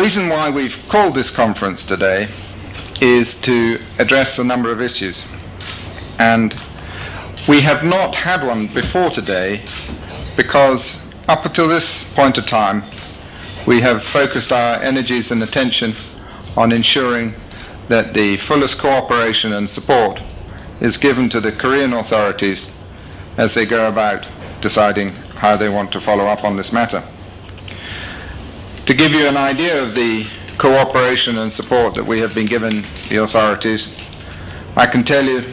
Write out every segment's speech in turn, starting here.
reason why we've called this conference today is to address a number of issues. And we have not had one before today because up until this point of time we have focused our energies and attention on ensuring that the fullest cooperation and support is given to the Korean authorities as they go about deciding how they want to follow up on this matter. To give you an idea of the cooperation and support that we have been given the authorities, I can tell you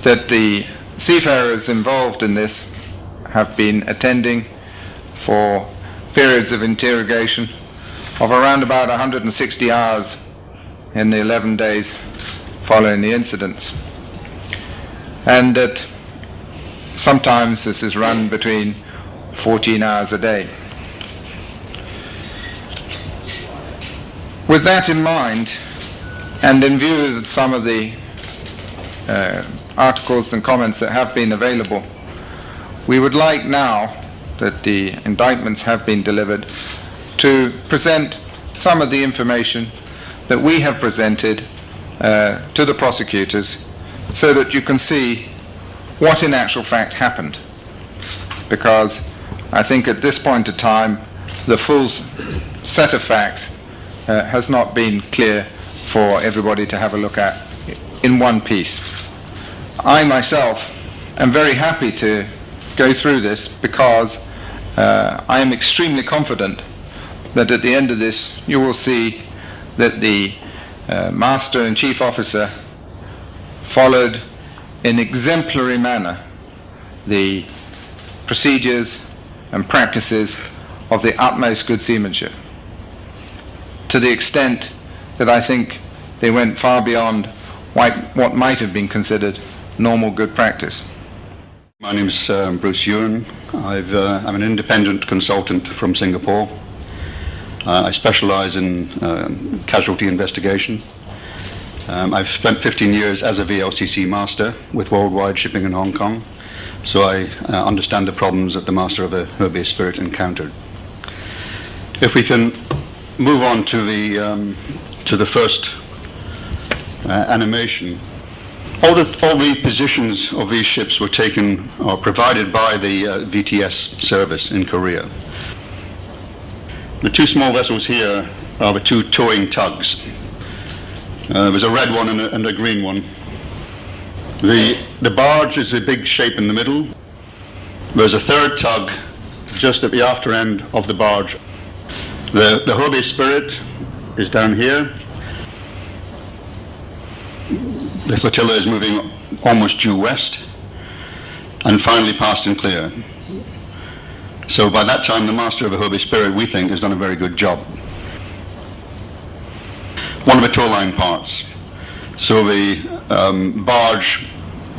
that the seafarers involved in this have been attending for periods of interrogation of around about 160 hours in the 11 days following the incidents, and that sometimes this is run between 14 hours a day. With that in mind, and in view of some of the articles and comments that have been available, we would like now that the indictments have been delivered to present some of the information that we have presented to the prosecutors so that you can see what in actual fact happened. Because I think at this point in time the full set of facts has not been clear for everybody to have a look at in one piece. I myself am very happy to go through this because I am extremely confident that at the end of this you will see that the Master and Chief Officer followed in exemplary manner the procedures and practices of the utmost good seamanship, to the extent that I think they went far beyond what might have been considered normal good practice. My name is Bruce Ewan. I'm an independent consultant from Singapore. I specialize in casualty investigation. I've spent 15 years as a VLCC master with Worldwide Shipping in Hong Kong, so I understand the problems that the master of a HEBEI Spirit encountered. If we can move on to the first animation. All the positions of these ships were taken or provided by the VTS service in Korea. The two small vessels here are the two towing tugs. There's a red one and a green one. The barge is a big shape in the middle. There's a third tug just at the after end of the barge. The HEBEI Spirit is down here. The flotilla is moving almost due west and finally passed and clear. So by that time the master of the HEBEI Spirit, we think, has done a very good job. One of the tow line parts. So the barge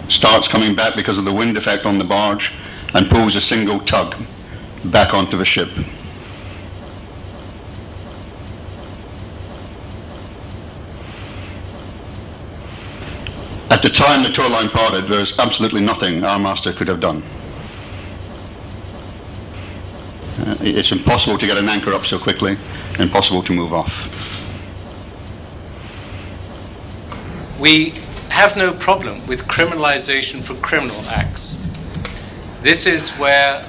starts coming back because of the wind effect on the barge and pulls a single tug back onto the ship. At the time the tow line parted, there was absolutely nothing our master could have done. It's impossible to get an anchor up so quickly, impossible to move off. We have no problem with criminalization for criminal acts. This is where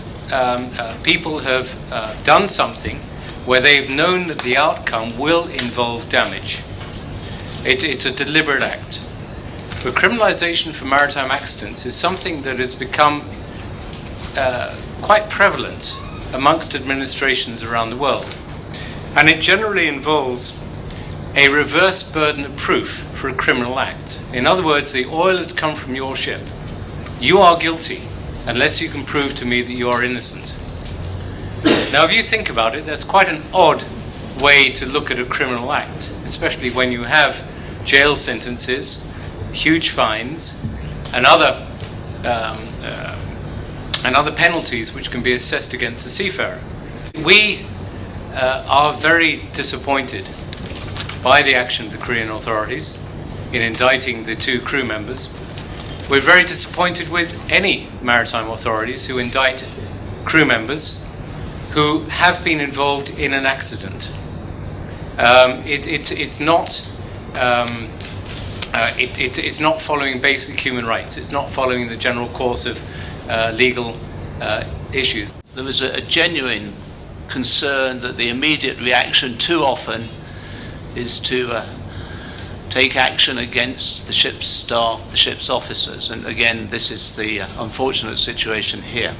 people have done something where they've known that the outcome will involve damage. It's a deliberate act. But criminalization for maritime accidents is something that has become quite prevalent amongst administrations around the world. And it generally involves a reverse burden of proof for a criminal act. In other words, the oil has come from your ship. You are guilty unless you can prove to me that you are innocent. Now, if you think about it, that's quite an odd way to look at a criminal act, especially when you have jail sentences, huge fines, and other penalties which can be assessed against the seafarer. We are very disappointed by the action of the Korean authorities in indicting the two crew members. We're very disappointed with any maritime authorities who indict crew members who have been involved in an accident. It's not. It's not following basic human rights. It's not following the general course of legal issues. There was a genuine concern that the immediate reaction too often is to take action against the ship's staff, the ship's officers, and again this is the unfortunate situation here.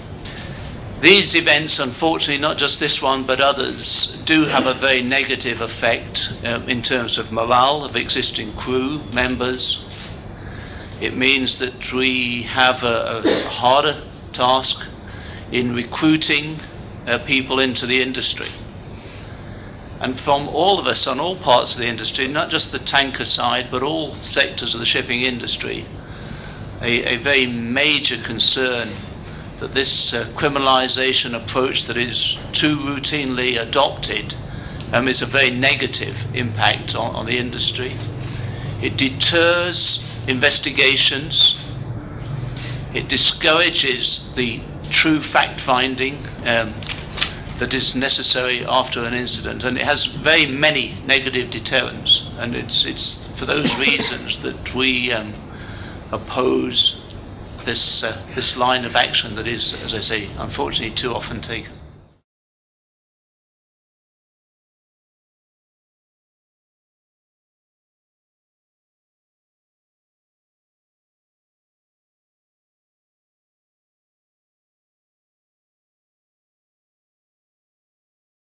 These events, unfortunately, not just this one but others, do have a very negative effect in terms of morale of existing crew members. It means that we have a harder task in recruiting people into the industry. And from all of us on all parts of the industry, not just the tanker side but all sectors of the shipping industry, a very major concern that this criminalisation approach that is too routinely adopted is a very negative impact on the industry. It deters investigations, it discourages the true fact-finding that is necessary after an incident, and it has very many negative deterrents, and it's for those reasons that we oppose this line of action that is, as I say, unfortunately too often taken.